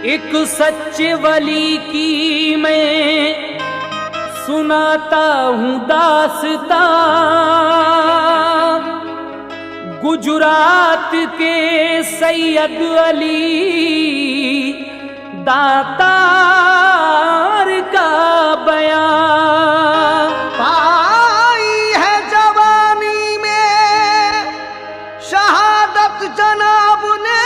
एक सच्चे वली की मैं सुनाता हूँ दास्तां, गुजरात के सैयद अली दातार का बयां। पाई है जवानी में शहादत जनाब ने,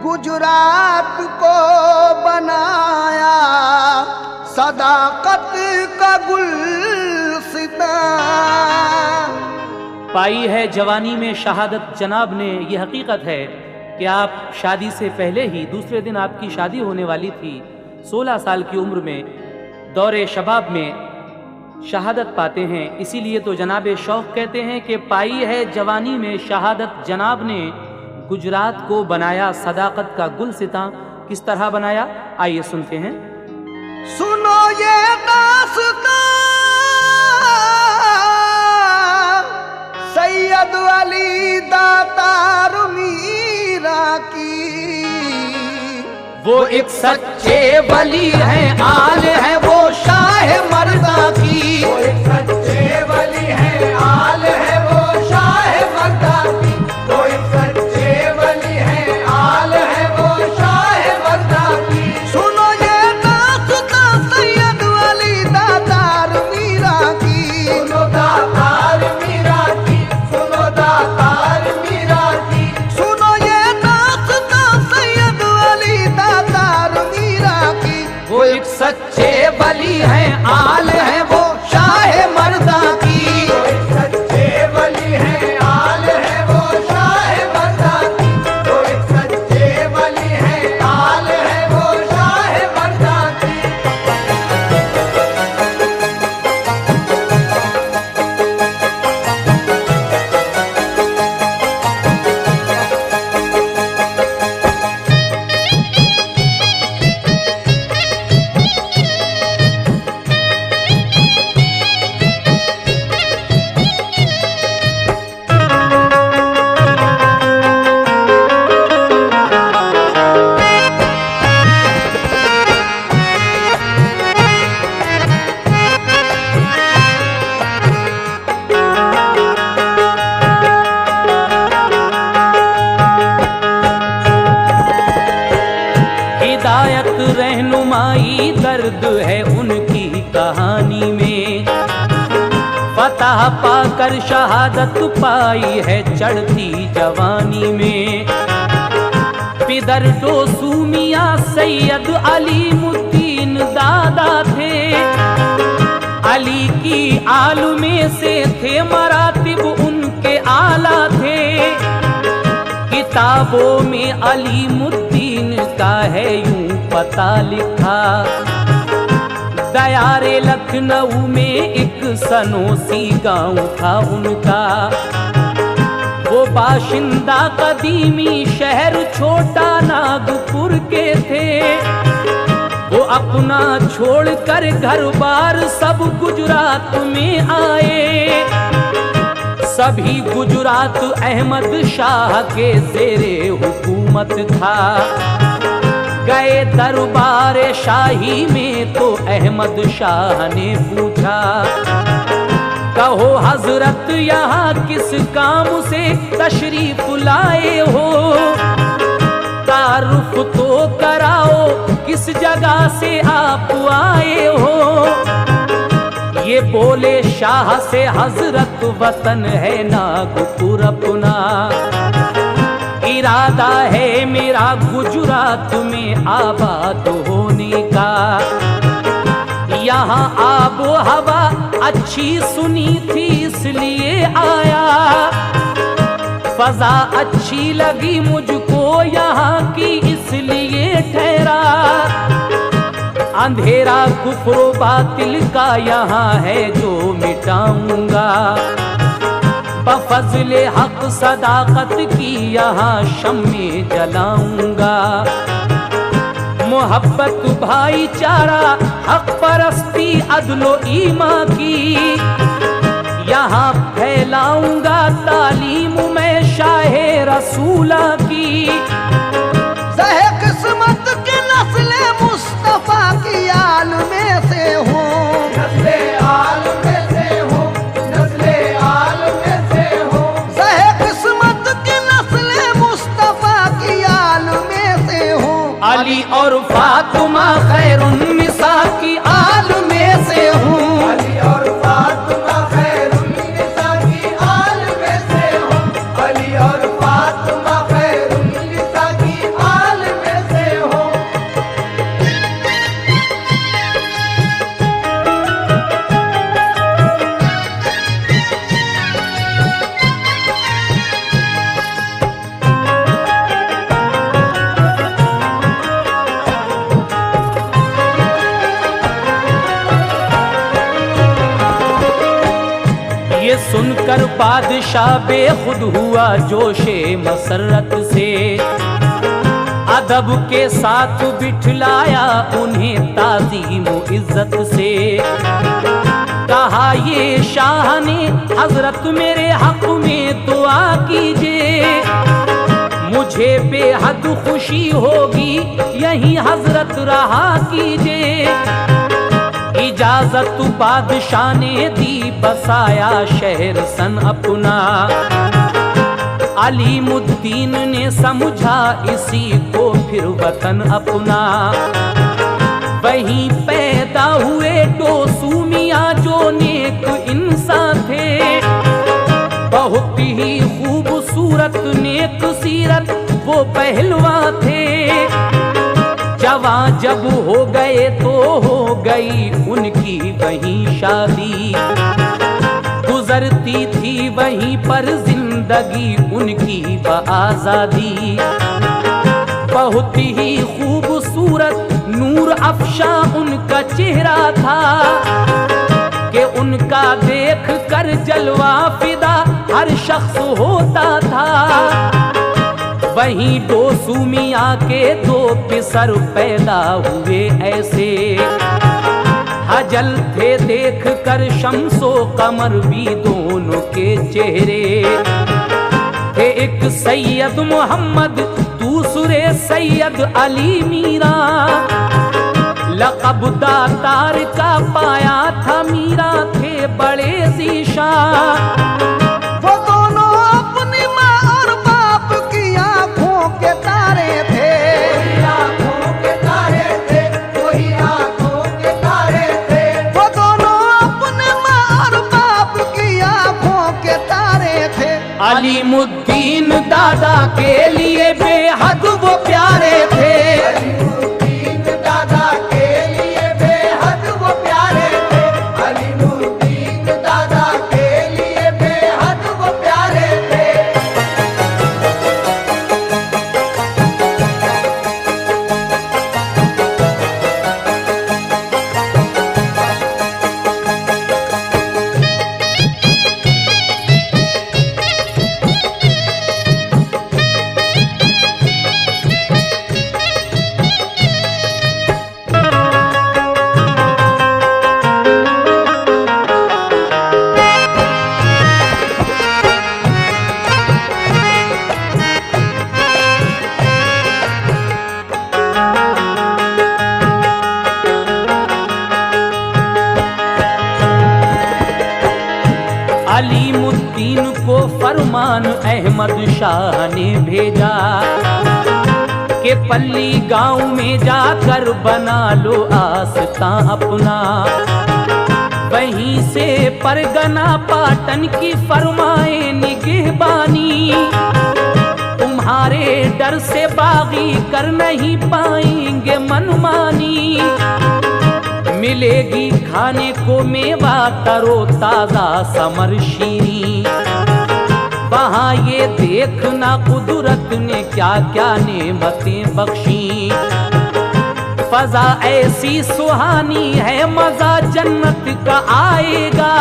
गुजरात को बनाया सदाकत का गुलसितां। पाई है जवानी में शहादत जनाब ने, ये हकीकत है कि आप शादी से पहले ही दूसरे दिन आपकी शादी होने वाली थी। 16 साल की उम्र में दौरे शबाब में शहादत पाते हैं। इसीलिए तो जनाब शौक कहते हैं कि पाई है जवानी में शहादत जनाब ने, गुजरात को बनाया सदाकत का गुलसितां। किस तरह बनाया, आइए सुनते हैं। सुनो ये दास्तां सैयद अली दातार मीरा की। वो एक सच्चे वली हैं, आल है वो शाह मर्दा की। वो एक सच्चे वली है, आल है वो शाह मर्दा की। वो एक सच्चे वली है, आल है वो शाह मर्दा की। सुनो ये दास्तां सैयद अली दातार मीरा की। सुनो दातार मीरा की, सुनो दातार मीरा की। सुनो ये दास्तां सैयद अली दातार मीरा की। वो एक सच्चे वली हैं, आल है वो शाह मर्दा की। वो एक सच्चे वली है, आल है वो शाह मर्दा की। वो एक सच्चे वली है, आल है वो शाह मर्दा की। हिदायत रहनुमाई दर्द है उनकी कहानी में, फतह पाकर शहादत पाई है चढ़ती जवानी में। पिदर डोसू मियां सैयद अली मुद्दीन दादा थे, अली की आल में से थे मरातिब उनके आला थे। किताबों में अली मुद्दीन का है यूं पता लिखा, दयारे लखनऊ में एक सनोसी गांव था उनका। वो बाशिंदा कदीमी शहर छोटा नागपुर के थे, वो अपना छोड़कर घर बार सब गुजरात में आए। सभी गुजरात अहमद शाह के ज़ेरे हुकूमत था, गए दरबार शाही में तो अहमद शाह ने पूछा, कहो हजरत यहाँ किस काम से तशरीफ लाए हो, तारुफ तो कराओ किस जगह से आप आए हो। ये बोले शाह से हजरत वतन है नागपुर अपना, इरादा है मेरा गुजरात में आबाद होने का। यहाँ आबो हवा अच्छी सुनी थी इसलिए आया, फजा अच्छी लगी मुझको यहाँ की इसलिए ठहरा। अंधेरा कुफ्र बातिल का यहाँ है जो मिटाऊंगा, बफज़ले हक सदाकत की यहाँ शम्मे जलाऊंगा। मोहब्बत भाईचारा हक परस्ती अदलो ईमा की यहाँ फैलाऊंगा तालीम में शाहे रसूला की। सहे किस्मत के नस्ले मुस्तफा की आल में से हूँ, नस्ले आल में से हूँ, नस्ले आल में से हूँ। सहे किस्मत के नस्ले मुस्तफा की आल में से हूँ। अली और फातिमा खैरुन्निसा की आल में से हूँ। अली और फातिमा खैरुन्निसा की आल में से हूँ। अली और फातिमा खैरुन्निसा की आल में से हूँ। ये सुनकर बादशाह बेखुद हुआ जोशे मसरत से, अदब के साथ बिठलाया उन्हें ताज़ीम इज्जत से। कहा ये शाह ने हजरत मेरे हक में दुआ कीजिए, मुझे बेहद खुशी होगी यही हजरत रहा कीजिए। इजाजत बादशाह ने दी, बसाया शहर सन अपना। अलीमुद्दीन ने समझा इसी को फिर वतन अपना। वहीं पैदा हुए टोसू मियां जो नेक इंसान थे, बहुत ही खूबसूरत नेक सीरत वो पहलवा थे। जवां जब हो गए तो हो गई उनकी वहीं शादी, गुजरती थी वहीं पर जिंदगी उनकी बआज़ादी। बहुत ही खूबसूरत नूर अफशा उनका चेहरा था, कि उनका देख कर जलवा फिदा हर शख्स होता था। वहीं टोसू मियां के दो पिसर पैदा हुए ऐसे, हजल थे देख कर शम्सो कमर भी दोनों के चेहरे थे। एक सैयद मोहम्मद दूसरे सैयद अली मीरा, लक़ब दातार का पाया था मीरा थे बड़े ज़ीशान। वो दोनों अपनी माँ और बाप की आँखों के तारे थे, वही आँखों के तारे थे, वही आँखों के तारे थे। वो दोनों अपने माँ और बाप की आँखों के तारे थे। अलीमुद्दीन दादा के लिए बेहद वो प्यारे थे। अलीमुद्दीन दादा के लिए बेहद वो प्यारे थे। अलीमुद्दीन दादा के लिए बेहद वो प्यारे थे। अलीमुद्दीन को फरमान अहमद शाह ने भेजा, कि पल्ली गांव में जाकर बना लो आस्था अपना। वहीं से परगना पाटन की फरमाए निगहबानी, तुम्हारे डर से बागी कर नहीं पाएंगे मनमानी। मिलेगी खाने को मेवा तरो ताजा समर शीनी, वहाँ ये देखना कुदरत ने क्या क्या नेमतें बख्शी। फजा ऐसी सुहानी है मजा जन्नत का आएगा,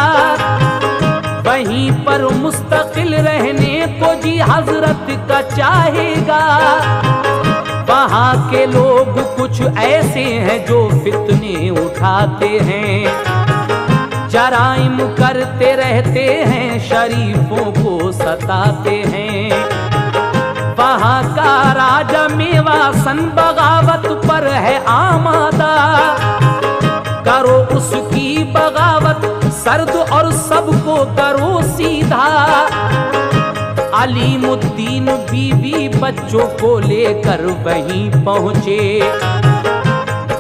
वहीं पर मुस्तकिल रहने को जी हजरत का चाहेगा। वहाँ के लोग कुछ ऐसे हैं जो फितने उठाते हैं, जराइम करते रहते हैं, शरीफों को सताते हैं। वहां का राजा मेवासन बगावत पर है आमादा, करो उसकी बगावत सर्द और सबको करो सीधा। अलीमुद्दीन बीवी बच्चों को लेकर वहीं पहुंचे,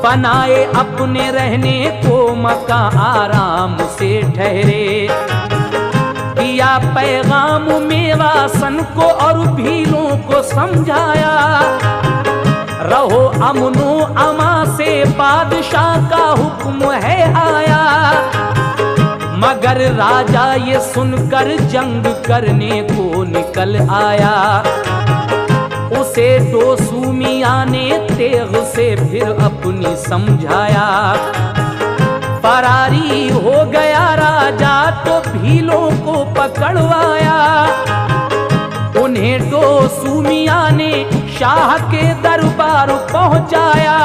बनाए अपने रहने को मकान आराम से ठहरे। किया पैगाम मेवासन को और भीलों को समझाया, रहो अमनो अमा से बादशाह का हुक्म है आया। मगर राजा ये सुनकर जंग करने को निकल आया, उसे दोसूमिया ने तेग से फिर अपनी समझाया। फरारी हो गया राजा तो भीलों को पकड़वाया, उन्हें दोसूमिया ने शाह के दरबार पहुंचाया।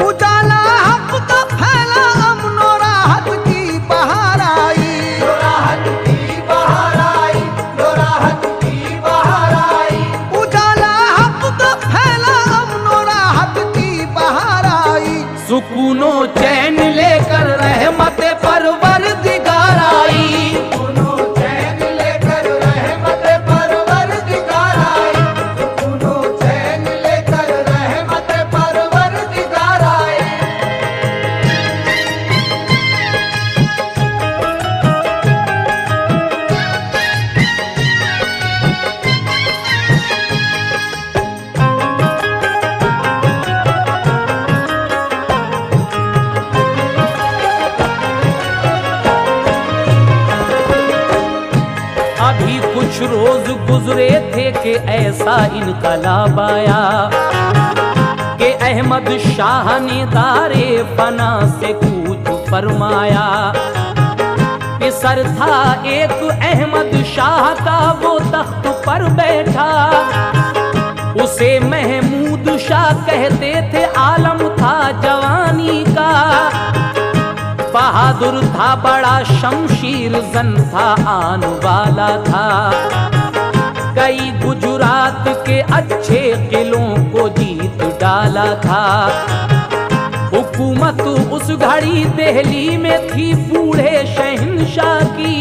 उजाला हक का फैला, अमन और राहत की बहार आई, राहत की बहार आई, राहत की बहार आई। उजाला हक का फैला, अमन और राहत की बहार आई। सुकूनो चैन लेकर रहमत परवरदिगार आई, सुकूनो चैन लेकर रहमत परवरदिगार आई, सुकूनो चैन लेकर रहमत परवरदिगार आई। अभी कुछ रोज गुजरे थे कि ऐसा इनकलाब आया कि अहमद शाह ने दारे फना से कूच फरमाया। पिसर था एक अहमद शाह का वो तख्त पर बैठा, उसे महमूद शाह कहते थे, आलम था जवानी का। बहादुर था बड़ा शमशीर जन था, आन वाला था। कई गुजरात के अच्छे किलों को जीत डाला था। हुकूमत उस घड़ी दिल्ली में थी बूढ़े शहंशाह की।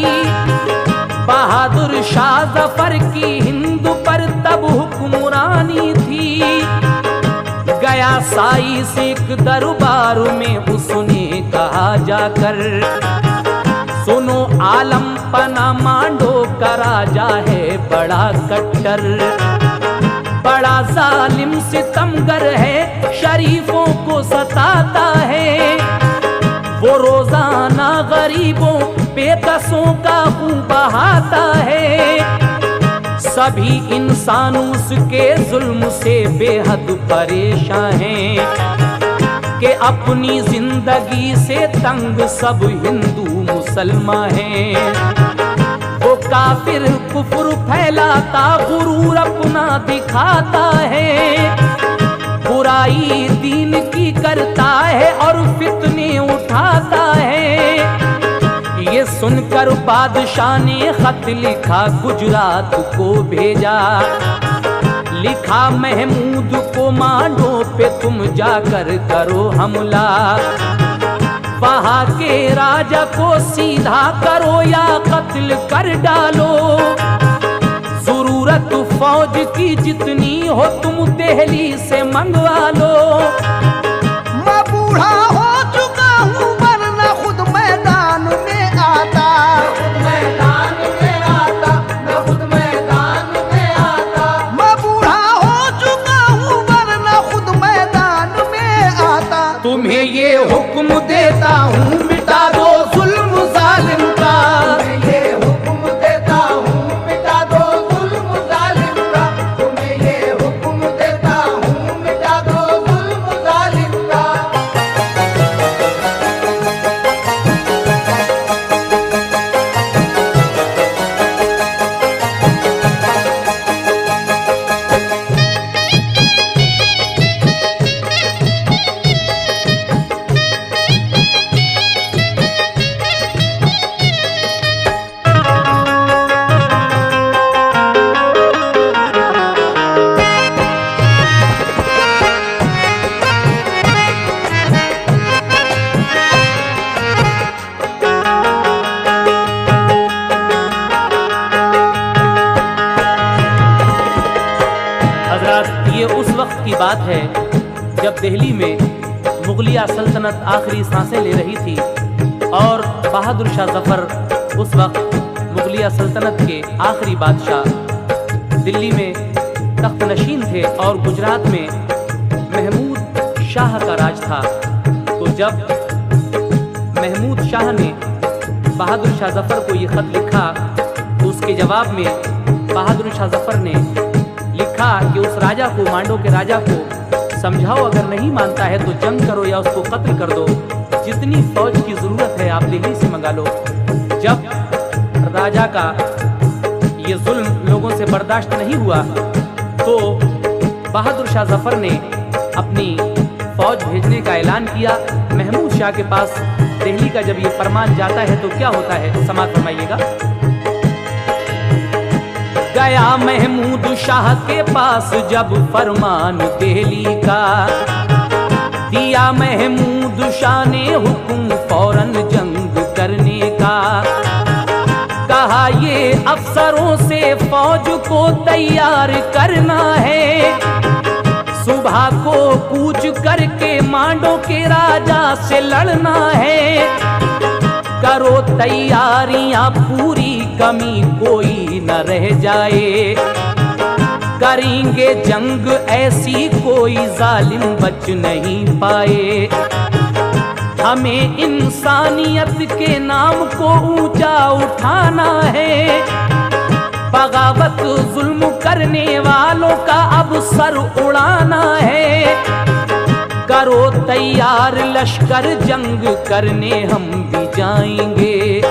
बहादुर शाह जफर की हिंद पर तब हुक्मरानी थी। गया साई सिख दरबार में उसने कहा जाकर, सुनो आलम पना मांडो का राजा है बड़ा कट्टर, बड़ा जालिम सितमगर है, शरीफों को सताता है। वो रोजाना गरीबों बेकसों का खून बहाता है। सभी इंसान उसके जुल्म से बेहद परेशान हैं कि अपनी जिंदगी से तंग सब हिंदू मुसलमान हैं। वो काफिर कुफ्र फैलाता, गुरूर अपना दिखाता है। बुराई दीन की करता है और फितने उठाता है। ये सुनकर बादशाह ने खत लिखा, गुजरात को भेजा। लिखा महमूद को मांडो पे तुम जाकर करो हमला। वहां के राजा को सीधा करो या कत्ल कर डालो। जरूरत फौज की जितनी हो तुम दिल्ली से मंगवा लो। मैं बूढ़ा हो चुका हूँ वरना खुद मैदान में आता, खुद मैदान में आता, मैं खुद मैदान में आता। मैं बूढ़ा हो चुका हूँ वरना खुद मैदान में आता। तुम्हें ये हुक्म देता हूँ मिटा दो जुल्म जालिम का। तुम्हें ये हुक्म देता हूँ मिटा दो जुल्म जालिम का। तुम्हें ये हुक्म देता हूँ मिटा दो जुल्म जालिम का। की बात है जब दिल्ली में मुगलिया सल्तनत आखिरी सांसें ले रही थी और बहादुर शाह जफर उस वक्त मुगलिया सल्तनत के आखिरी बादशाह दिल्ली में तख्त नशीन थे और गुजरात में महमूद शाह का राज था। तो जब महमूद शाह ने बहादुर शाह जफर को ये खत लिखा तो उसके जवाब में बहादुर शाह जफर ने लिखा कि उस राजा को, मांडो के राजा को समझाओ, अगर नहीं मानता है तो जंग करो या उसको कत्ल कर दो, जितनी फौज की जरूरत है आप दिल्ली से मंगा लो। जब राजा का ये जुल्म लोगों से बर्दाश्त नहीं हुआ तो बहादुर शाह जफर ने अपनी फौज भेजने का ऐलान किया। महमूद शाह के पास दिल्ली का जब ये फरमान जाता है तो क्या होता है, समाप्त फरमाइएगा। गया महमूद शाह के पास जब फरमान दिल्ली का, दिया महमूद शाह ने हुक्म फौरन जंग करने का। कहा ये अफसरों से फौज को तैयार करना है, सुबह को कूच करके मांडो के राजा से लड़ना है। करो तैयारियां पूरी, कमी कोई न रह जाए। करेंगे जंग ऐसी कोई जालिम बच नहीं पाए। हमें इंसानियत के नाम को ऊंचा उठाना है। बगावत जुल्म करने वालों का अब सर उड़ाना है। करो तैयार लश्कर जंग करने हम भी जाएंगे।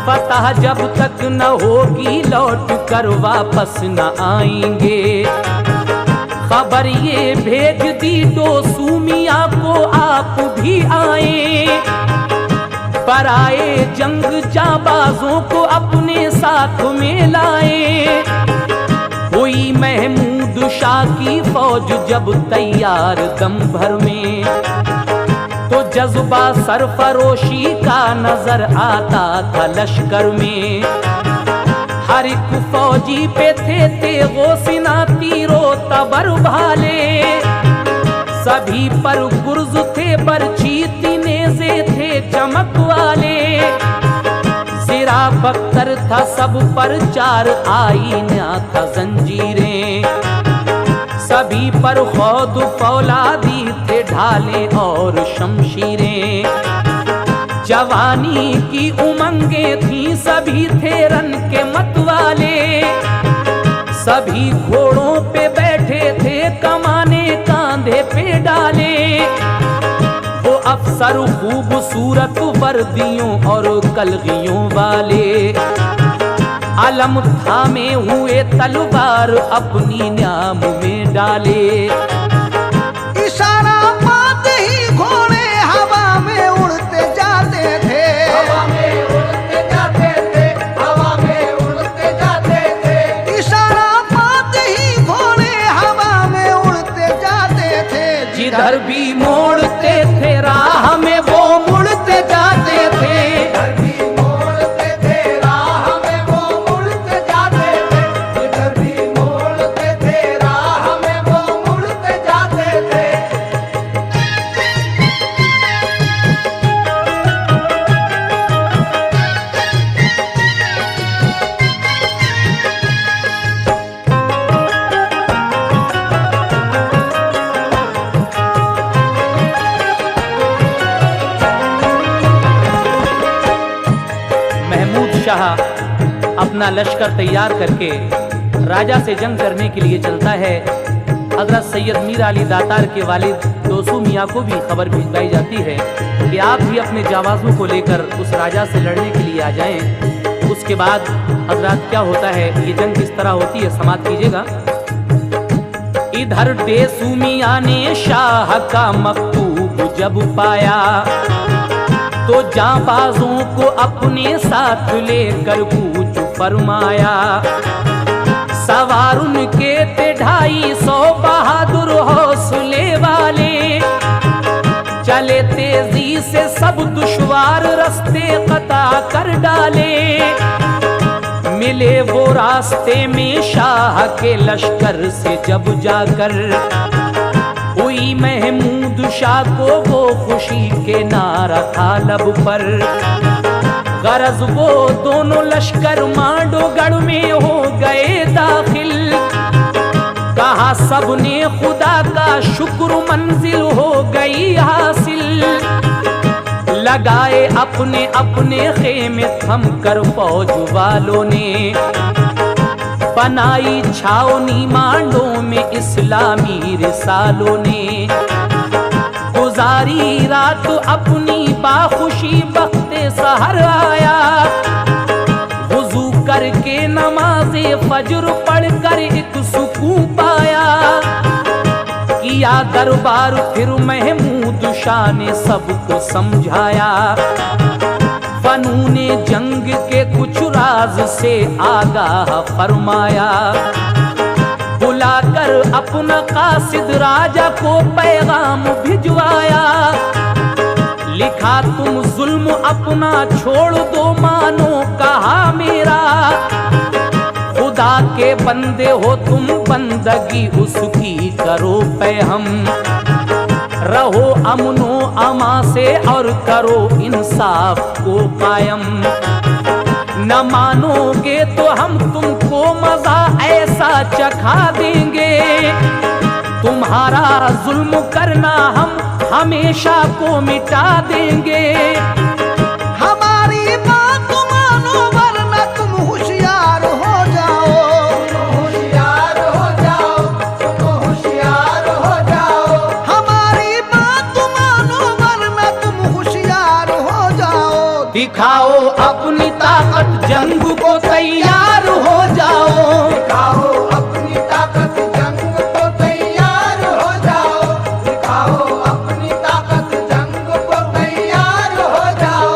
फतह जब तक न होगी लौट कर वापस न आएंगे। खबर ये भेज दी डोसू मियां को आप भी आए। बराए जंग जाबाजों को अपने साथ में लाए। हुई महमूद शाह की फौज जब तैयार दम भर में, तो जज्बा सरफरोशी का नजर आता था लश्कर में। हर एक फौजी पे थे वो सिना तीरो तबर भाले। सभी पर गुर्ज थे बरछी नेज़े थे चमक वाले। सिरा बख्तर था सब पर चार आईना था जंजीरें। सभी पर खौद फौलादी थे ढाले और शमशीरें। जवानी की उमंगे थी सभी थे रन के मतवाले। सभी घोड़ों पे बैठे थे कमाने कांधे पे डाले। वो अफसर खूबसूरत वर्दियों और कलगियों वाले। अलम थामे हुए तलवार अपनी न्याम में डाले। इशारा पाते ही घोड़े हवा में उड़ते जाते थे। हवा में उड़ते जाते थे, हवा में उड़ते जाते थे। इशारा पाते ही घोड़े हवा में उड़ते जाते थे। जिधर भी मोड़ते थे राह में वो मुड़ते जाते थे। जिधर भी मोड़ते थे राह में वो मुड़ते जाते थे। जिधर भी मोड़ते थे राह में वो मुड़ते जाते थे। महमूद शाह अपना लश्कर तैयार करके राजा से जंग करने के लिए चलता है। हजरत सैयद मीर अली दातार के वालिद डोसू मियाँ को भी खबर भिजवाई जाती है कि आप भी अपने जावाजों को लेकर उस राजा से लड़ने के लिए आ जाएं। उसके बाद हजरत क्या होता है, ये जंग किस तरह होती है, समाप्त कीजिएगा। इधर डोसू मियाँ ने शाह का मकतूब जब पाया, तो जाबाजों को अपने साथ लेकर कूच फरमाया। सवार उनके थे 250 बहादुर हौसले वाले। चले तेजी से सब दुश्वार रास्ते कता कर डाले। मिले वो रास्ते में शाह के लश्कर से जब जाकर, हुई महमूद शाह को वो खुशी के नारा था लब पर। गरज वो दोनों लश्कर मांडोगढ़ में हो गए दाखिल, कहा सबने खुदा का शुक्र मंजिल हो गई हासिल। लगाए अपने अपने खेमे थम कर फौज वालों ने, बनाई छावनी मांडो में इस्लामी रिसालों ने। गुजारी रात अपनी बाखुशी वक्ते सहर आया, वुजू करके नमाज़े फजर पढ़कर एक सुकून पाया। किया दरबार फिर महमूद शाह ने सबको समझाया, फनूने जंग के कुछ राज से आगाह फरमाया। बुलाकर अपना कासिद राजा को पैगाम भिजवाया, लिखा तुम जुल्म अपना छोड़ दो मानो कहा मेरा। खुदा के बंदे हो तुम बंदगी उसकी करो पे हम, रहो अमनो अमा से और करो इंसाफ को कायम। न मानोगे तो हम तुमको मजा ऐसा चखा देंगे, तुम्हारा जुल्म करना हम हमेशा को मिटा देंगे। हमारी बात मानो वरना तुम होशियार हो जाओ, होशियार हो जाओ, तुम होशियार हो जाओ। हमारी बात मानो वरना तुम होशियार हो जाओ। दिखाओ अपनी ताकत जंग को तैयार हो जाओ, दिखाओ अपनी ताकत जंग को तैयार हो जाओ, दिखाओ अपनी ताकत जंग को तैयार हो जाओ।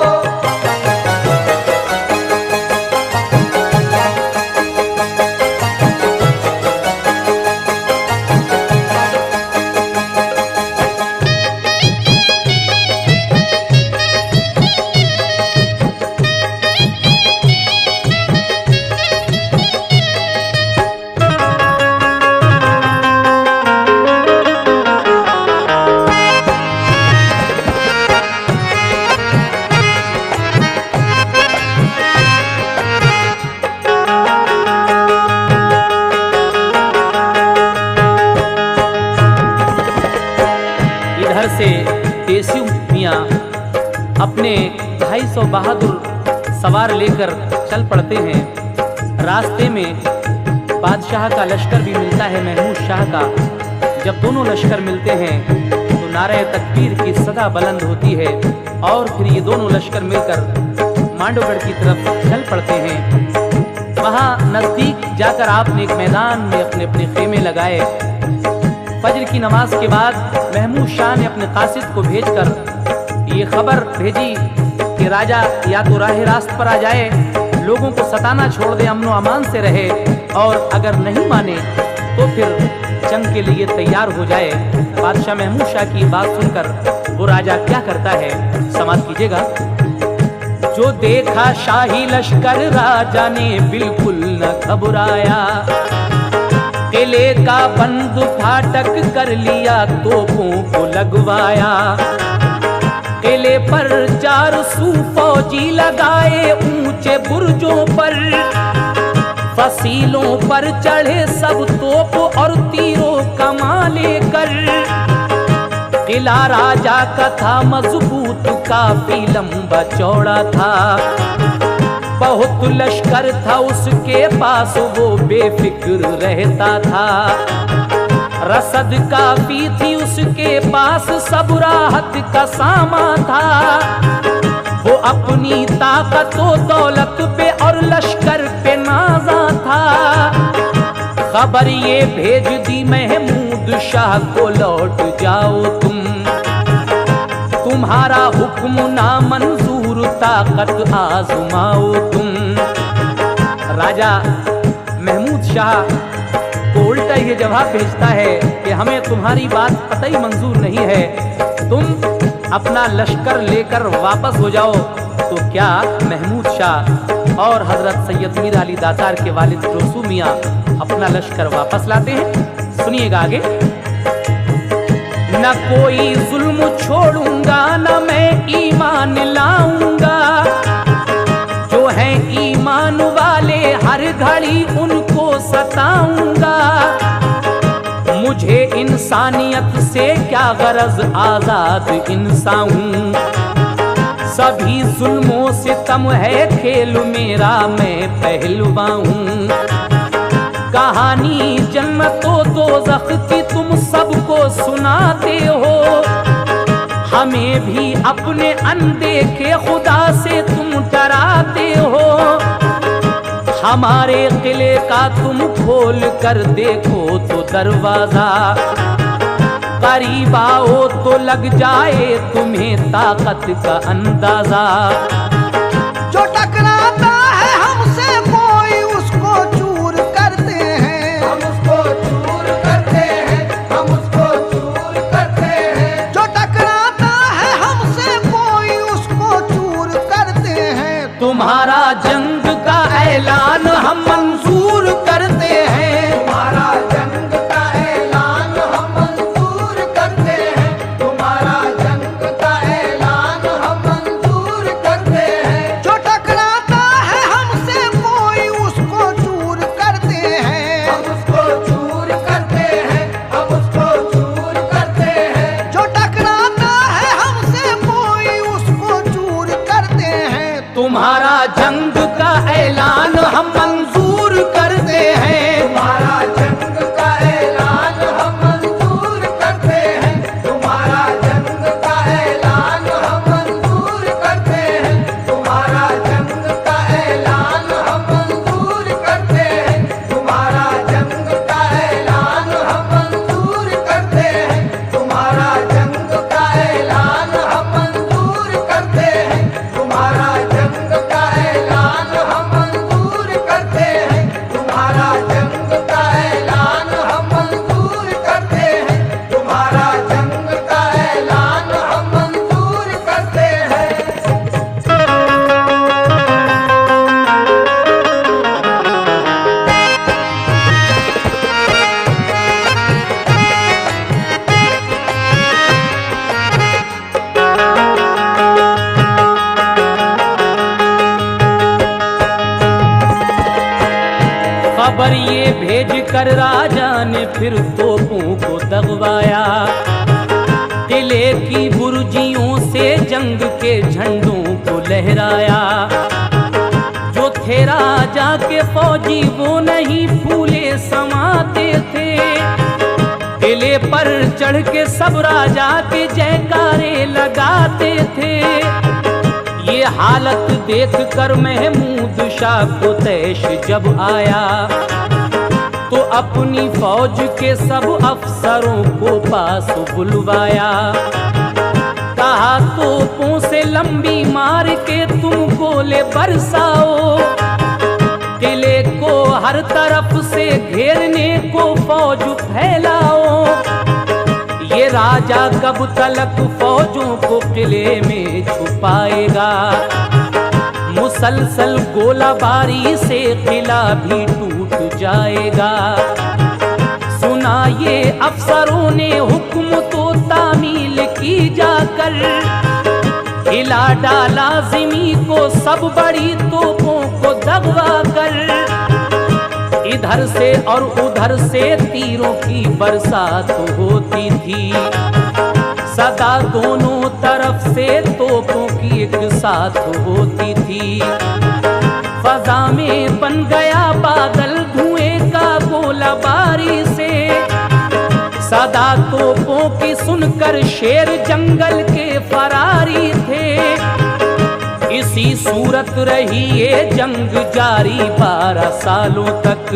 इधर से देसी मियाँ अपने 250 बहादुर सवार लेकर चल पड़ते हैं। रास्ते में बादशाह का लश्कर भी मिलता है, महमूद शाह का। जब दोनों लश्कर मिलते हैं तो नारे तकबीर की सदा बुलंद होती है और फिर ये दोनों लश्कर मिलकर मांडोगढ़ की तरफ चल पड़ते हैं। वहाँ नज़दीक जाकर आपने एक मैदान में अपने अपने खेमे लगाए। फजर की नमाज के बाद महमूद शाह ने अपने कासिद को भेजकर ये खबर भेजी कि राजा या तो राह रास्त पर आ जाए, लोगों को सताना छोड़ दे, अमनो अमान से रहे, और अगर नहीं माने तो फिर जंग के लिए तैयार हो जाए। बादशाह महमूद शाह की बात सुनकर वो राजा क्या करता है, समाप्त कीजिएगा। जो देखा शाही लश्कर राजा ने बिल्कुल न घबराया, किले का बंद फाटक कर लिया, तोपों को लगवाया। किले पर 400 फौजी लगाए ऊंचे बुर्जों पर, फसीलों पर चढ़े सब तोप और तीरों कमान लेकर। किला राजा का था मजबूत, काफी लंबा चौड़ा था, बहुत लश्कर था उसके पास, वो बेफिक्र रहता था। रसद काफी थी उसके पास, सब राहत का सामान था। वो अपनी ताकत व दौलत पे और लश्कर पे नाजा था। खबर ये भेज दी महमूद शाह को, लौट जाओ तुम, तुम्हारा हुक्म ना मंजूर, ताकत आजमाओ तुम। राजा महमूद शाह को उल्टा ये जवाब भेजता है कि हमें तुम्हारी बात कतई मंजूर नहीं है, तुम अपना लश्कर लेकर वापस हो जाओ। तो क्या महमूद शाह और हजरत सैयद मीर अली दातार के वालिद जोसू मियाँ अपना लश्कर वापस लाते हैं। सुनिएगा आगे। न कोई जुल्म छोड़ूंगा, न मैं ईमान लाऊंगा, जो है ईमान वाले हर घड़ी उनको सताऊंगा। मुझे इंसानियत से क्या गरज, आजाद इंसान हूँ, सभी जुल्मों से तम है खेल मेरा, मैं पहलवान हूँ। कहानी जन्नतो दोज़ख की तुम सबको सुनाते हो, हमें भी अपने अनदेखे खुदा से तुम डराते हो। हमारे किले का तुम खोल कर देखो तो दरवाजा, करीब आओ तो लग जाए तुम्हें ताकत का अंदाजा। जो टकराता है हमसे कोई उसको चूर करते हैं, हम उसको चूर करते हैं, हम उसको चूर करते हैं। जो टकराता है हमसे कोई उसको चूर करते हैं। तुम्हारा जंग का ऐलान हम मंजूर करते हैं, तुम्हारा जंग का ऐलान हम मंजूर करते हैं, तुम्हारा जंग का ऐलान हम मंजूर करते हैं। जो टकराता है हमसे कोई उसको चूर करते हैं, हम उसको चूर करते हैं, हम उसको चूर करते हैं। जो टकराता है हमसे कोई उसको चूर करते हैं। तुम्हारा जंग का ऐलान हम मंजूर करते हैं, तुम्हारा जंग का ऐलान हम मंजूर करते हैं, तुम्हारा जंग का ऐलान हम मंजूर करते हैं। तुम्हारा जंग का ऐलान हम मंजूर करते हैं, तुम्हारा जंग का ऐलान हम मंजूर करते हैं। तुम्हारा जंग का ऐलान हम मंजूर करते हैं, तुम्हारा जंग का ऐलान हम मंजूर करते हैं, तुम्हारा जंग का ऐलान हम मंजूर करते हैं, तुम्हारा जंग का ऐलान हम मंजूर करते हैं। खबर ये भेज कर राजा ने फिर तोपों को दगवाया, किले की बुर्जियों से जंग के झंडों को लहराया। जो थे राजा के फौजी वो नहीं फूले समाते थे, किले पर चढ़ के सब राजा के जयकारे लगाते थे। ये हालत देख कर महमूद शाह को तैश जब आया, तो अपनी फौज के सब अफसरों को पास बुलवाया। कहा तोपों से लंबी मार के तुम गोले बरसाओ, किले को हर तरफ से घेरने को फौज फैलाओ। ये राजा कब तलक फौजों को किले में छुपाएगा, मुसलसल गोलाबारी से किला भी टूट जाएगा। सुना ये अफसरों ने हुक्म तो तामील की जाकर, हिला डाला ज़मी को सब बड़ी तोपों को दगवा कर। इधर से और उधर से तीरों की बरसात होती थी, सदा दोनों तरफ से तोपों की एक साथ होती थी। फजा में बन गया बादल धुएं का गोलाबारी से, सदा तोपों की सुनकर शेर जंगल के फरारी थे। इसी सूरत रही ये जंग जारी 12 सालों तक,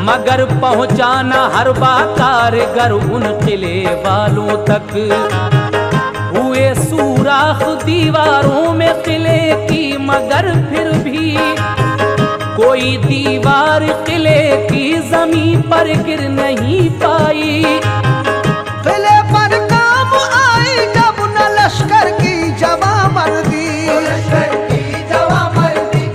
मगर पहुंचाना हर बाकारगर उन किले वालों तक। हुए सुराख दीवारों में किले की, मगर फिर भी कोई दीवार किले की जमीन पर गिर नहीं पाई। किले पर काम आई जब न लश्कर की जवामर्दी, लश्कर की जवामर्दी,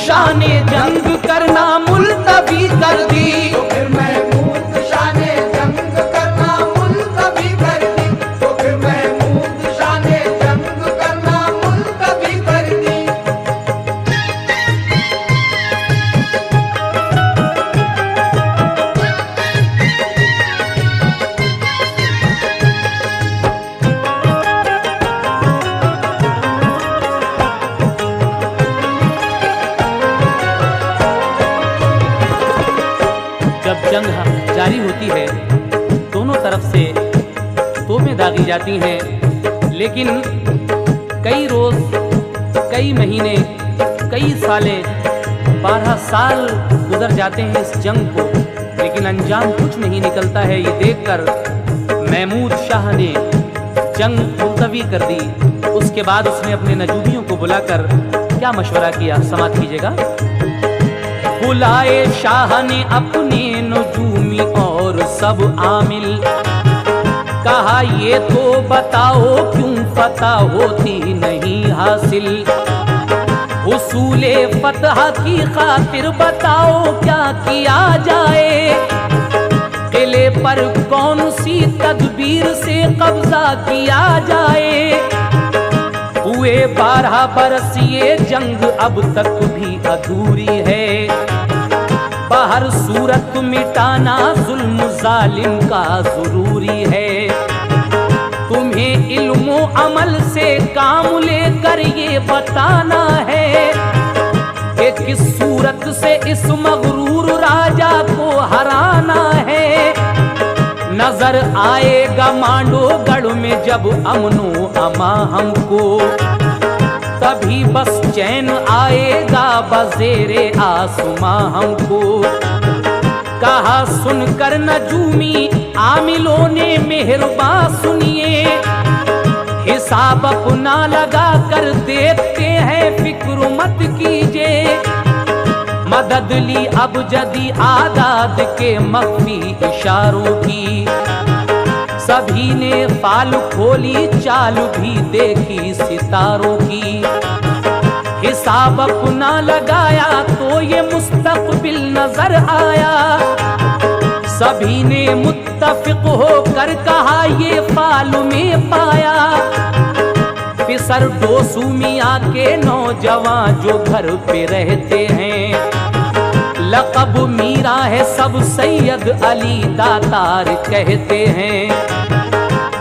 शाह ने जंग करना मुलतवी कर दी। तो फिर महमूद शाह ने जंग करना मुलतवी कर दी। तो फिर महमूद शाह ने जंग करना मुलतवी कर दी। जब जंग जारी होती है दोनों तरफ से तोपें दागी जाती हैं, लेकिन कई रोज, कई महीने, कई सालें, 12 साल गुजर जाते हैं इस जंग को, लेकिन अंजाम कुछ नहीं निकलता है। ये देखकर महमूद शाह ने जंग मुलतवी कर दी। उसके बाद उसने अपने नजूमियों को बुलाकर क्या मशवरा किया, समाप्त कीजिएगा। बुलाए शाह ने अपने नजूमी और सब आमिल, कहा ये तो बताओ क्यों फतह होती नहीं हासिल। उसूले फतह की खातिर बताओ क्या किया जाए। किले पर कौन सी तदबीर से कब्जा किया जाए। हुए 12 बरस ये जंग अब तक भी अधूरी है। बाहर सूरत मिटाना जुल्म जालिम का जरूरी है। तुम्हें इल्मो अमल से काम लेकर ये बताना है कि किस सूरत से इस मगरूर राजा को हराना है। नजर आएगा मांडोगढ़ में जब अमनो अमा हमको, तभी बस चैन आएगा बज़ेरे आसमां हमको। कहा सुनकर नजूमी आमिलों ने मेहरबा सुनिए। हिसाब अपना लगा कर देखते हैं फिक्र मत कीजिए। मदद ली अब जदी आदाद के मख्फी इशारों की। सभी ने फाल खोली चाल भी देखी सितारों की। हिसाब अपना लगाया तो ये मुस्तकबिल नजर आया। सभी ने मुत्तफिक होकर कहा ये फाल में पाया। फिसर डोसू मियाँ के नौजवान जो घर पे रहते हैं। लक़ब मीरा है सब सैयद अली दातार कहते हैं।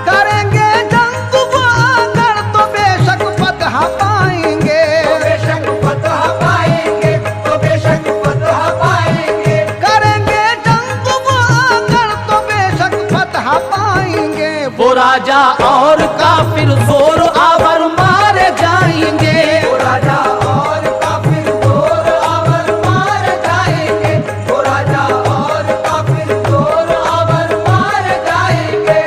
करेंगे जंग वो अगर तो बेशक फतह पाएंगे। तो बेशक फतह पाएंगे। तो बेशक फतह पाएंगे। करेंगे जंग वो अगर तो बेशक फतह पाएंगे। वो राजा और काफिर जोर आवर मारे जाएंगे। वो राजा और काफिर जोर आवर मार जाएंगे। वो राजा और काफिर जोर आवर मार जाएंगे।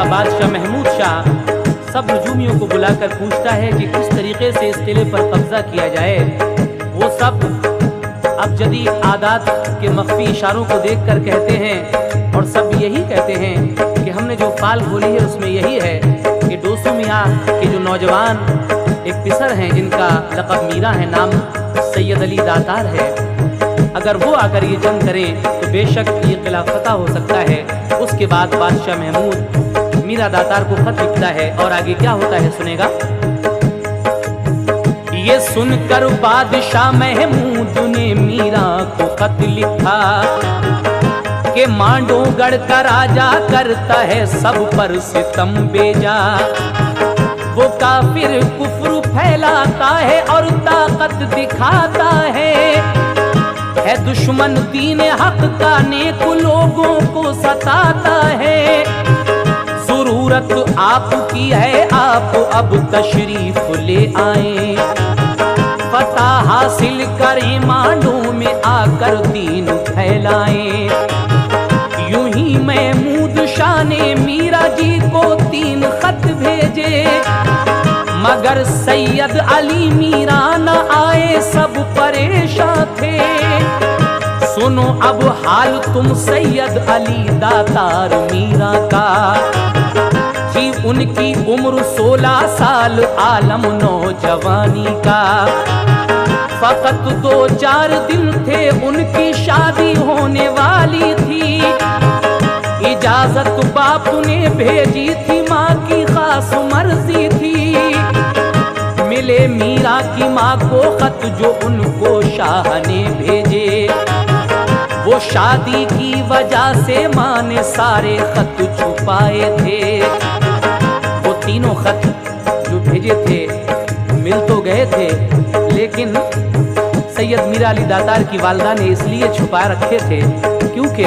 बादशाह महमूद शाह सब नजूमियों को बुलाकर पूछता है कि किस तरीके से इस किले पर कब्जा किया जाए। वो सब अब जदीद आदात के मख्फी इशारों को देखकर कहते हैं और सब यही कहते हैं कि हमने जो फाल खोली है उसमें यही है कि डोसू मियाँ के जो नौजवान एक पिसर हैं जिनका लक़ब मीरा है, नाम सैयद अली दातार है, अगर वो आकर ये जंग करें तो बेशक ये किला फतह हो सकता है। उसके बाद बादशाह महमूद मीरा दातार को खत लिखता है और आगे क्या होता है सुनेगा। ये सुनकर बादशाह महमूद ने मीरा को खत लिखा कि मांडोगढ़ का राजा करता है सब पर सितम बेजा। वो काफिर कुफ्र फैलाता है और ताकत दिखाता है दुश्मन दीन हक का नेक लोगों को सताता है। जरूरत आपकी है, आप अब तशरीफ ले आए, फतह हासिल करें, मांडों में आकर दीन फैलाएं। यूं ही महमूद शाह ने मीरा जी को 3 खत भेजे, मगर सैयद अली मीरा न आए, सब परेशान थे। सुनो अब हाल तुम सैयद अली दातार मीरा का, थी उनकी उम्र 16 साल, आलम नौजवानी का। फकत 2-4 दिन थे उनकी शादी होने वाली थी। इजाजत बाप ने भेजी थी, माँ की खास मर्जी थी। मिले मीरा की माँ को खत जो उनको शाह ने भेजे, वो शादी की वजह से माँ ने सारे खत छुपाए थे। वो तीनों खत जो भेजे थे मिल तो गए थे, लेकिन सैयद मीरा अली दातार की वालदा ने इसलिए छुपा रखे थे क्योंकि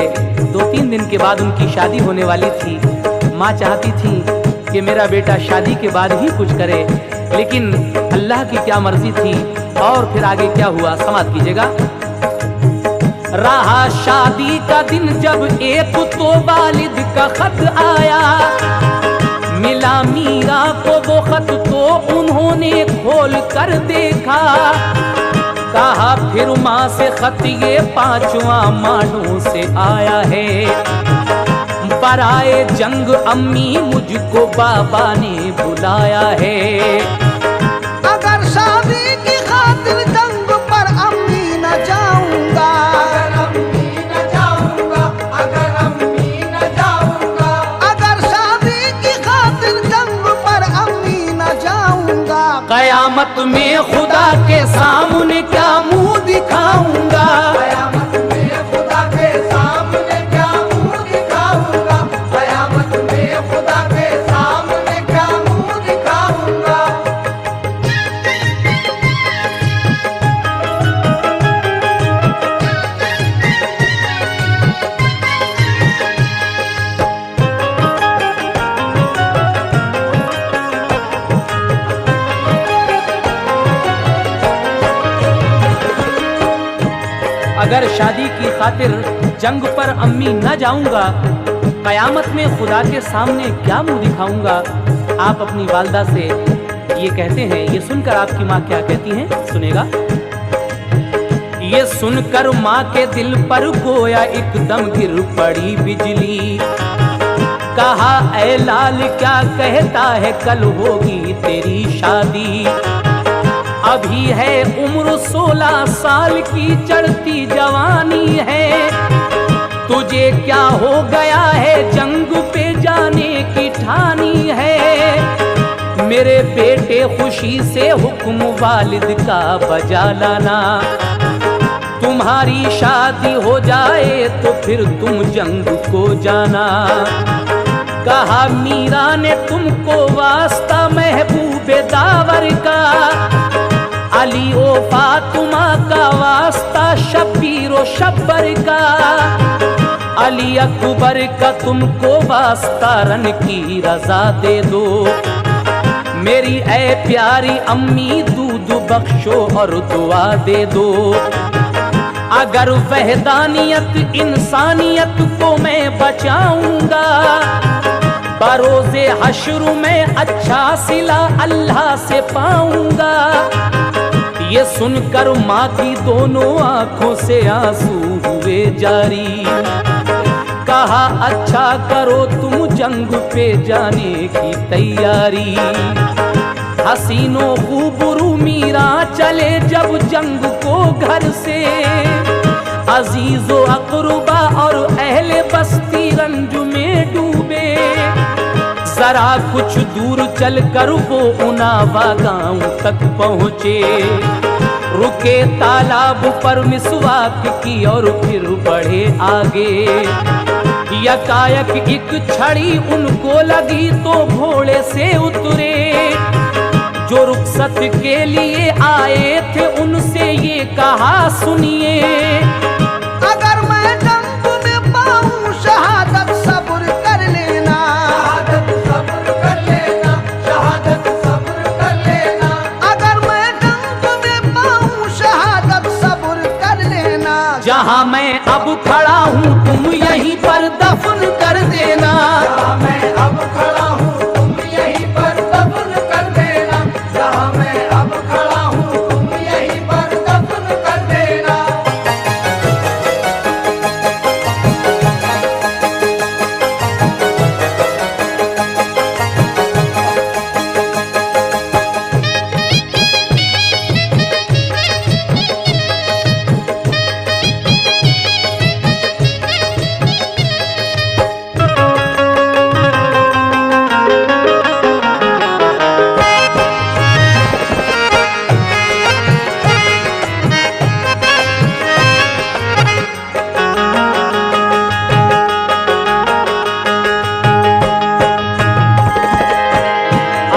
2-3 दिन के बाद उनकी शादी होने वाली थी। माँ चाहती थी कि मेरा बेटा शादी के बाद ही कुछ करे, लेकिन अल्लाह की क्या मर्जी थी। और फिर आगे क्या हुआ समाप्त कीजिएगा। रहा शादी का दिन जब एक तो वालिद का खत आया, मिला मीरा को वो खत तो उन्होंने खोल कर देखा। कहा फिर माँ से खत ये 5वां मानों से आया है। बराए जंग अम्मी मुझको बाबा ने बुलाया है। अगर शादी की खातिर जंग पर अम्मी न जाऊंगा, अगर अम्मी न जाऊंगा, अगर अम्मी न जाऊंगा, अगर शादी की खातिर जंग पर अम्मी न जाऊंगा, कयामत में खुदा के सामने क्या मुंह दिखाऊंगा। कयामत में खुदा के सामने क्या मुंह दिखाऊंगा, कयामत में खुदा के सामने क्या मुंह दिखाऊंगा। अगर शादी की खातिर जंग पर अम्मी न जाऊंगा, कयामत में खुदा के सामने क्या मुंह दिखाऊंगा। आप अपनी वालदा से ये कहते हैं। ये सुनकर आपकी माँ क्या कहती हैं, सुनेगा। ये सुनकर माँ के दिल पर गोया एकदम गिर पड़ी बिजली। कहा ऐ लाल क्या कहता है, कल होगी तेरी शादी। अभी है उम्र 16 साल की, चढ़ती जवानी है। तुझे क्या हो गया है, जंग पे जाने की ठानी है। मेरे बेटे खुशी से हुक्म वालिद का बजा लाना। तुम्हारी शादी हो जाए तो फिर तुम जंग को जाना। कहा मीरा ने तुमको वास्ता महबूबे दावर का, अली ओ फातिमा का वास्ता शब्बीर ओ शब्बर का। अली अकबर का तुमको वास्ता रन की रजा दे दो। मेरी ऐ प्यारी अम्मी दूध बख्शो और दुआ दे दो। अगर वहदानियत इंसानियत को मैं बचाऊंगा, बरोज़े हश्र में अच्छा सिला अल्लाह से पाऊंगा। ये सुनकर माँ की दोनों आंखों से आंसू हुए जारी। कहा अच्छा करो तुम जंग पे जाने की तैयारी। हसीनो खूबरू मीरा चले जब जंग को घर से। अजीजो अकरुबा और अहले बस्ती रंज में डूबे। जरा कुछ दूर चलकर वो उनावा गांव तक पहुँचे। रुके तालाब पर मिसवाक की और फिर बढ़े आगे। यकायक एक छड़ी उनको लगी तो घोड़े से उतरे। जो रुखसत के लिए आए थे उनसे ये कहा सुनिए, जहाँ मैं अब खड़ा हूँ तुम यहीं पर दफन कर देना। जहाँ मैं अब खड़ा हूँ तुम यहीं पर दफन कर देना। जहाँ मैं अब खड़ा हूँ तुम यहीं पर दफन कर देना।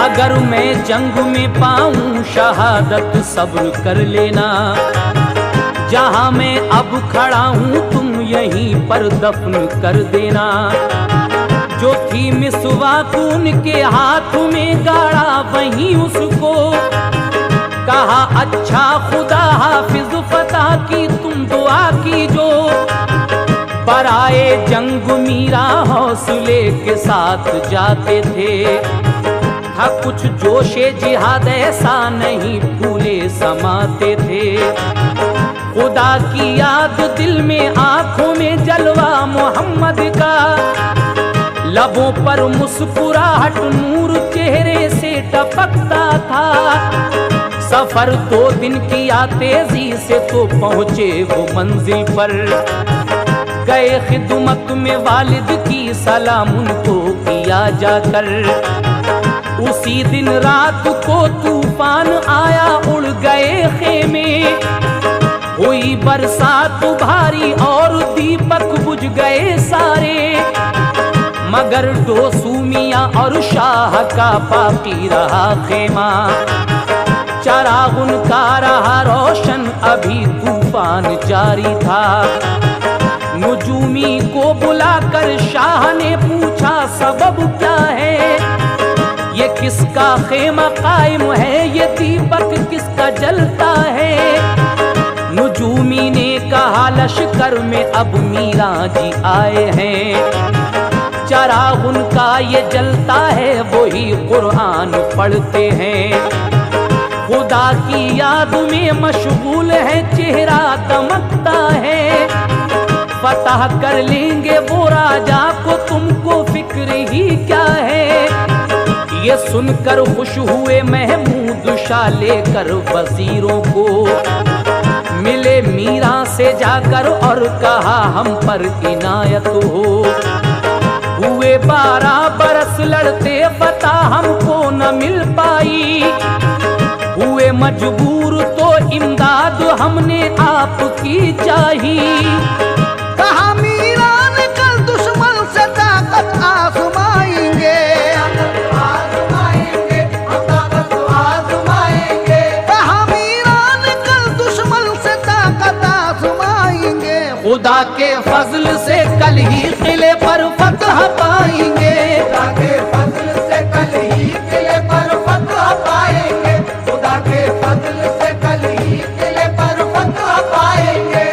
अगर मैं जंग में पाऊं शहादत सब्र कर लेना। जहां मैं अब खड़ा हूं तुम यहीं पर दफन कर देना। जो थी मिसवाक उनके हाथ में गाड़ा वहीं उसको कहा अच्छा खुदा हाफिज फतह की तुम दुआ की जो। बराए जंग मीरा हौसले के साथ जाते थे। था कुछ जोशे जिहाद ऐसा नहीं फूले समाते थे। खुदा की याद दिल में आंखों में जलवा मोहम्मद का। लबों पर मुस्कुराहट नूर चेहरे से टपकता था। सफर 2 दिन किया तेजी से तो पहुंचे वो मंजिल पर। गए खिदमत में वालिद की सलाम उनको किया जाकर। उसी दिन रात को तूफान आया उड़ गए खेमे। हुई बरसात भारी और दीपक बुझ गए सारे। मगर डोसू मियां और शाह का बाकी रहा खेमा। चराग उनका रहा रोशन अभी तूफान जारी था। नुजूमी को बुलाकर शाह ने पूछा सबब क्या है। ये किसका खेमा कायम है ये दीपक किसका जलता है। नुजूमी ने कहा लश्कर में अब मीरा जी आए हैं। चराग उनका ये जलता है वही कुरान पढ़ते हैं। खुदा की याद में मशगूल है चेहरा दमकता है। फतह कर लेंगे वो राजा को तुमको फिक्र ही क्या है। ये सुनकर खुश हुए महमूद शाह लेकर वजीरों को। मिले मीरा से जाकर और कहा हम पर इनायत हो। हुए 12 बरस लड़ते फतह हमको न मिल पाई। हुए मजबूर तो इमदाद हमने आपकी चाहिए। कहा मीरा ने कल दुश्मन से ताकत आजमाएंगे। खुदा के फजल से कल ही किले पर फतह पाएंगे। खुदा के फजल से कल ही किले पर फतह पाएंगे। खुदा के फजल से कल ही किले पर फतह पाएंगे।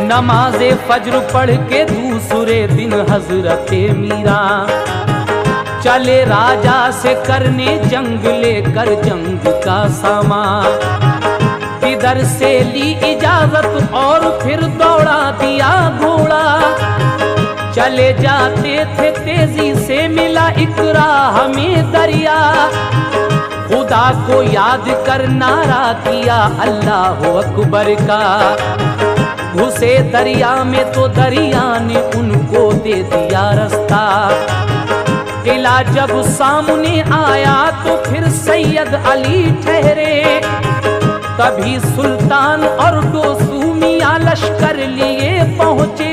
नमाज़े फज्र पढ़ के दूसरे दिन हजरते मीरा चले राजा से करने जंग लेकर जंग का सामान। इधर से ली इजाजत और फिर दौड़ा दिया घोड़ा। चले जाते थे तेजी से मिला इकरा हमें दरिया। खुदा को याद कर नारा किया अल्लाह अकबर का। घुसे दरिया में तो दरिया ने उनको दे दिया रास्ता। किला जब सामने आया तो फिर सैयद अली ठहरे। तभी सुल्तान और डोसू मियां लश्कर लिए पहुंचे।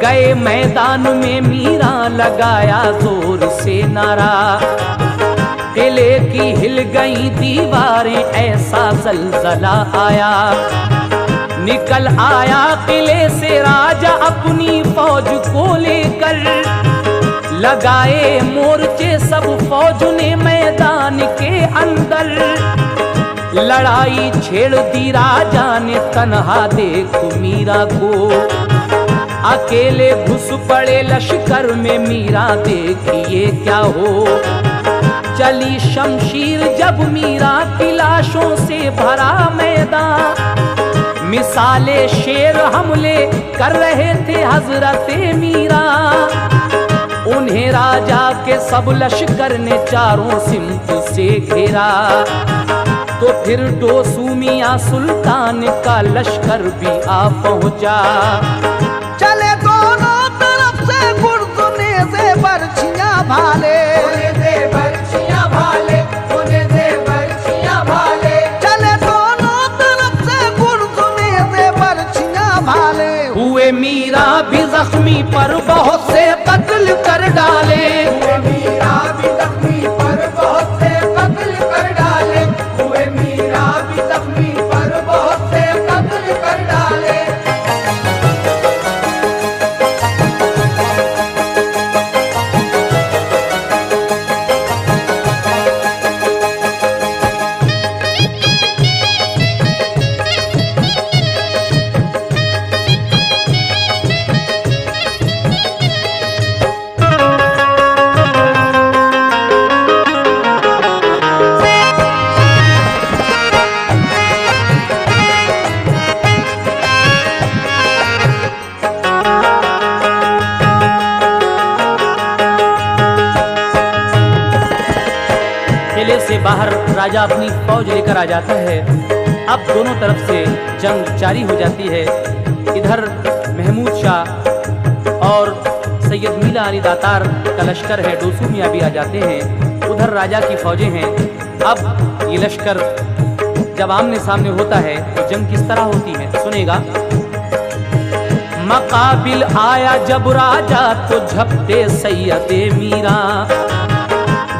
गए मैदान में मीरा लगाया जोर से नारा। किले की हिल गई दीवारें, ऐसा जलजला आया। निकल आया किले से राजा अपनी फौज को लेकर, लगाए मोर्चे सब फौज ने मैदान के अंदर। लड़ाई छेड़ दी राजा ने तन्हा देख मीरा को, अकेले घुस पड़े लश्कर में मीरा देखिए क्या हो। चली शमशीर जब मीरा की लाशों से भरा मैदान, मिसाले शेर हमले कर रहे थे हजरते मीरा। उन्हें राजा के सब लश्कर ने चारों सिमत से घेरा, तो फिर डोसू मियां सुल्तान का लश्कर भी आ पहुंचा। चले दोनों तरफ से गुर्दने से बर्छियां भाले, उन्हें दे बर्छियां भाले, उन्हें दे बर्छियां भाले। चले दोनों तरफ से गुर्दने से बर्छियां भाले। हुए मीरा भी जख्मी पर बहुत से कत्ल कर डाले, हुए मीरा भी जख्मी पर बहुत से कत्ल कर डाले, हुए मीरा भी जख्मी पर बहुत से कत्ल कर डाले। किले से बाहर राजा अपनी फौज लेकर आ जाता है। अब दोनों तरफ से जंग जारी हो जाती है। इधर महमूद शाह और सैयद मीला अली दातार का लश्कर है, डोसू मियां भी आ जाते हैं। उधर राजा की फौजें हैं। अब ये लश्कर जब आमने सामने होता है तो जंग किस तरह होती है, सुनेगा। मकाबिल आया जब राजा तो झपटे सैयद मीरा,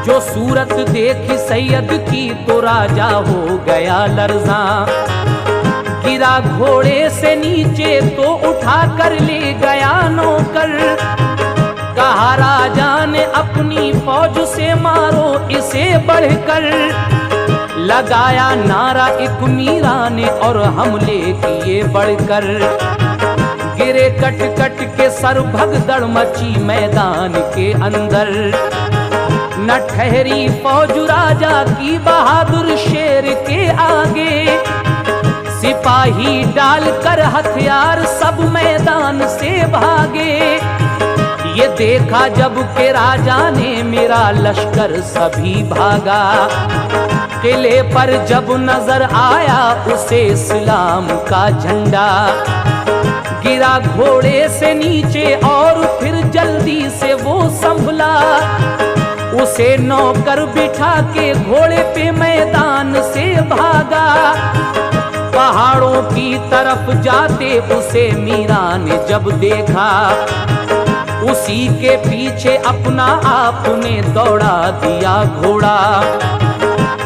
जो सूरत देखी सैयद की तो राजा हो गया लर्जा। गिरा घोड़े से नीचे तो उठा कर ले गया नौकर, कहा राजा ने अपनी फौज से मारो इसे बढ़कर। लगाया नारा एक मीरा ने और हमले किए बढ़कर। गिरे कट कट के सर भगदड़ मची मैदान के अंदर। न ठहरी फौज राजा की बहादुर शेर के आगे, सिपाही डालकर हथियार सब मैदान से भागे। ये देखा जब के राजा ने मेरा लश्कर सभी भागा। किले पर जब नजर आया उसे इस्लाम का झंडा, गिरा घोड़े से नीचे और फिर जल्दी से वो संभला। उसे नौकर बिठा के घोड़े पे मैदान से भागा। पहाड़ों की तरफ जाते उसे मीरा ने जब देखा, उसी के पीछे अपना आपने दौड़ा दिया घोड़ा।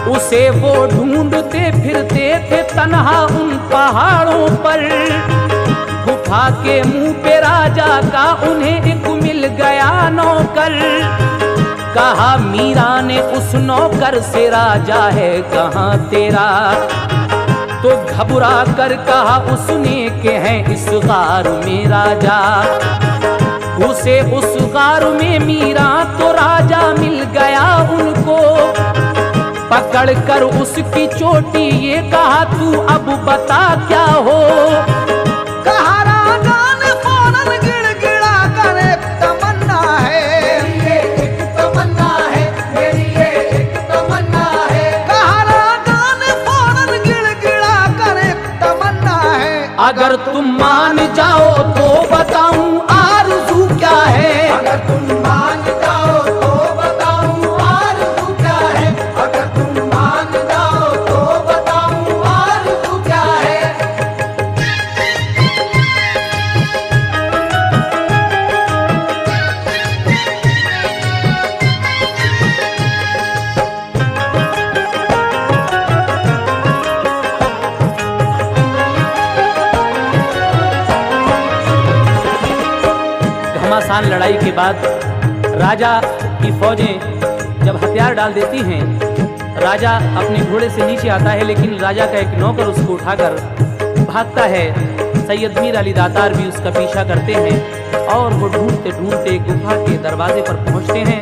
उसे वो ढूंढते फिरते थे तन्हा उन पहाड़ों पर। गुफा के मुंह पे राजा का उन्हें एक मिल गया नौकर। कहा मीरा ने उस नौकर से, राजा है कहाँ तेरा? तो घबरा कर कहा उसने कि है इस गार में राजा। उसे उस गार में मीरा तो राजा मिल गया उनको। पकड़ कर उसकी चोटी ये कहा, तू अब बता क्या हो? कहा राजा ने फौरन गिड़गिड़ा कर, एक तमन्ना है, मेरी ये एक तमन्ना है, मेरी ये एक तमन्ना है। कहा राजा ने फौरन गिड़गिड़ा कर, एक तमन्ना है। अगर तुम मान जाओ तो बताऊं आरज़ू क्या है? अगर तुम मान जाओ तो बताऊं आरज़ू क्या है? अगर तुम मान जाओ तो बताऊं आरज़ू क्या है? साल लड़ाई के बाद राजा की फौजें जब हथियार डाल देती हैं, राजा अपने घोड़े से नीचे आता है, लेकिन राजा का एक नौकर उसको उठाकर भागता है। सैयद मीर अली दातार भी उसका पीछा करते हैं और वो ढूंढते ढूंढते गुफा के दरवाजे पर पहुंचते हैं,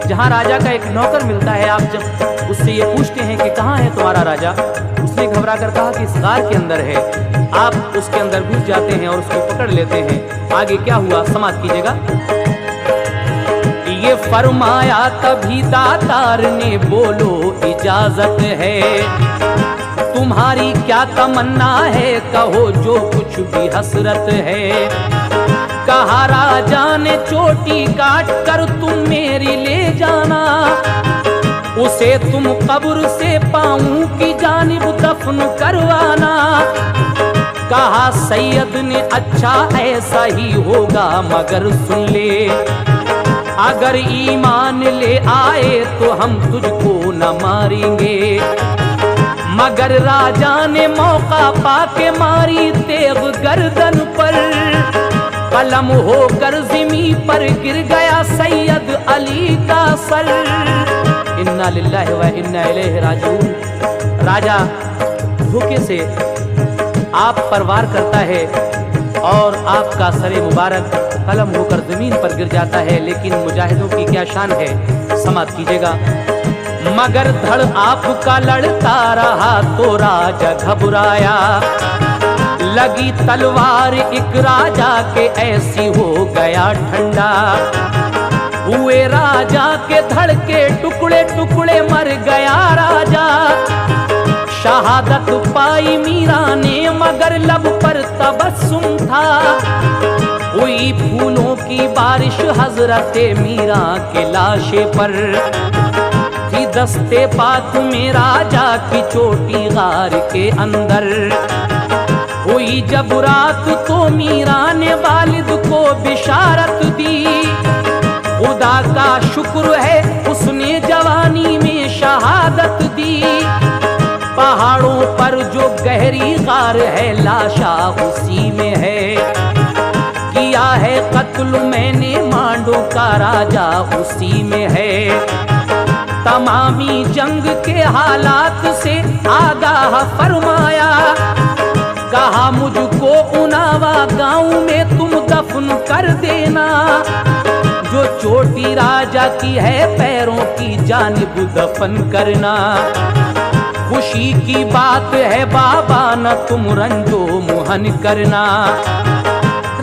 जहां राजा का एक नौकर मिलता है। आप जब उससे ये पूछते हैं कि कहाँ है तुम्हारा राजा, उसने घबरा कर कहा कि इस गार के अंदर है। आप उसके अंदर घुस जाते हैं और उसको पकड़ लेते हैं। आगे क्या हुआ समाप्त कीजिएगा। ये फरमाया तभी दातार ने, बोलो इजाजत है, तुम्हारी क्या तमन्ना है, कहो जो कुछ भी हसरत है। कहा राजा ने चोटी काट कर तुम मेरी ले जाना, उसे तुम कब्र से पाऊं की जानिब दफन करवाना। कहा सैयद ने अच्छा ऐसा ही होगा, मगर सुन ले, अगर ईमान ले आए तो हम तुझको न मारेंगे। मगर राजा ने मौका पाके मारी तेग गर्दन पर, कलम होकर ज़मीं पर गिर गया सैयद अली का सर। इन्ना लिल्लाहि व इन्ना इलैहि राजिऊन। राजा धोखे से आप पर वार करता है और आपका सरे मुबारक कलम होकर जमीन पर गिर जाता है, लेकिन मुजाहिदों की क्या शान है, समाप्त कीजिएगा। मगर धड़ आपका लड़ता रहा तो राजा घबराया, लगी तलवार एक राजा के ऐसी हो गया ठंडा। हुए राजा के धड़ के टुकड़े टुकड़े मर गया राजा। शहादत पाई मीरा ने मगर लब पर तबस्सुम था, हुई फूलों की बारिश हजरते मीरा के लाशे पर। थी दस्ते पाक में राजा की चोटी गार के अंदर, हुई जब रात तो मीरा ने वालिद को बिशारत दी। खुदा का शुक्र है उसने जवानी में शहादत दी। पहाड़ों पर जो गहरी गार है लाशा उसी में है। किया है कत्ल मैंने मांडो का राजा उसी में है। तमामी जंग के हालात से आगाह फरमाया, कहा मुझको उनावा गांव में तुम दफन कर देना। जो चोटी राजा की है पैरों की जानिब दफन करना। खुशी की बात है बाबा न तुम रंजो मुहन करना।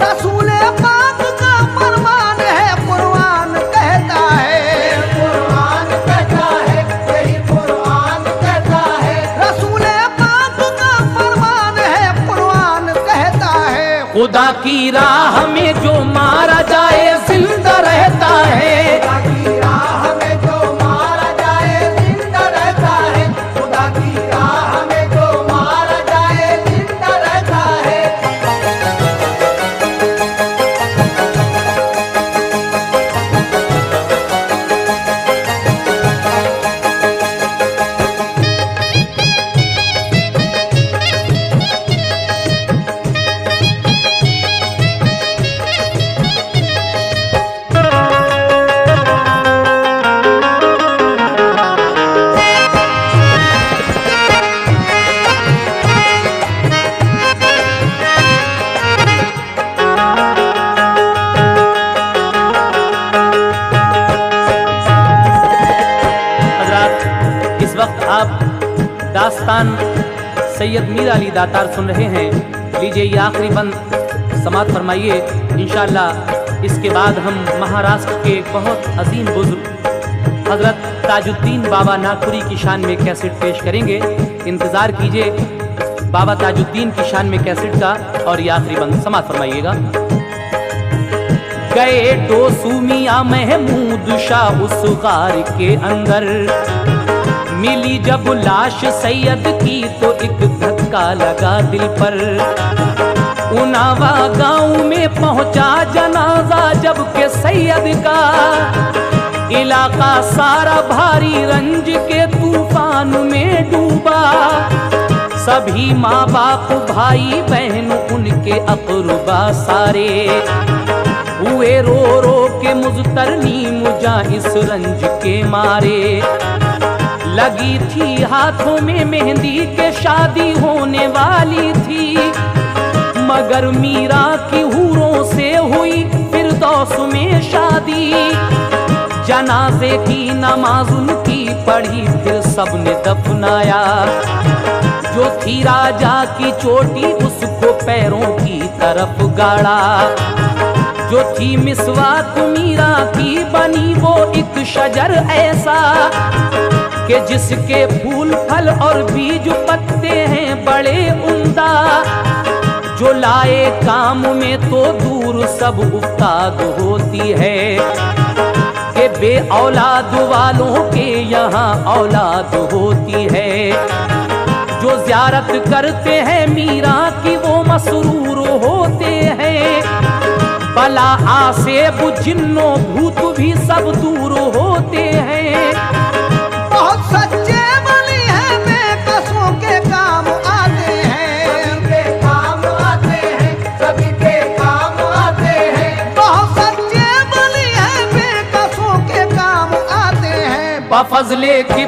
रसूले पाक का फरमान है, कुरान कहता है, कुरान कहता है, यही कुरान कहता है। रसूले पाक का फरमान है, कुरान कहता है। खुदा की राह में जो मारा जाए जिंदा रहता है। खुदा की राह में जो मारा जाए जिंदा रहता है। खुदा की राह में जो मारा जाए जिंदा रहता है। इस वक्त आप दास्तान सैयद मीर अली दातार सुन रहे हैं। लीजिए ये आखिरी बंद समाप्त फरमाइए। इंशाअल्लाह इसके बाद हम महाराष्ट्र के एक बहुत अजीम बुजुर्ग हजरत ताजुद्दीन बाबा नागपुरी की शान में कैसेट पेश करेंगे। इंतज़ार कीजिए बाबा ताजुद्दीन की शान में कैसेट का, और ये आखिरी बंद समाप्त फरमाइएगा। गए डोसूमिया महमूद शाह उस गार के अंदर, मिली जब लाश सैयद की तो एक धक्का लगा दिल पर। उनावा गांव में पहुंचा जनाजा जब के सैयद का, इलाका सारा भारी रंज के तूफान में डूबा। सभी माँ बाप भाई बहन उनके अक़रबा सारे, हुए रो रो के मुजतरनी मुजा इस रंज के मारे। लगी थी हाथों में मेहंदी के शादी होने वाली थी, मगर मीरा की हूरों से हुई फिरदौस में शादी। जनाजे की नमाज उनकी पढ़ी फिर सबने दफनाया। जो थी राजा की चोटी उसको पैरों की तरफ गाड़ा। जो थी मिसवाक मीरा की बनी वो एक शजर ऐसा कि जिसके फूल फल और बीज पत्ते हैं बड़े उम्दा। जो लाए काम में तो दूर सब उस्ताद होती है कि बे औलाद वालों के यहाँ औलाद होती है। जो ज़ियारत करते हैं मीरा की वो मसरूर होते हैं। बला आसेब जिन्नो भूत भी सब दूर होते हैं। बहुत सच्चे वली हैं, बेकसों के काम आते हैं, के काम आते हैं, सभी के काम आते हैं। बहुत सच्चे वली हैं, बेकसों के काम आते हैं। बफज़ले की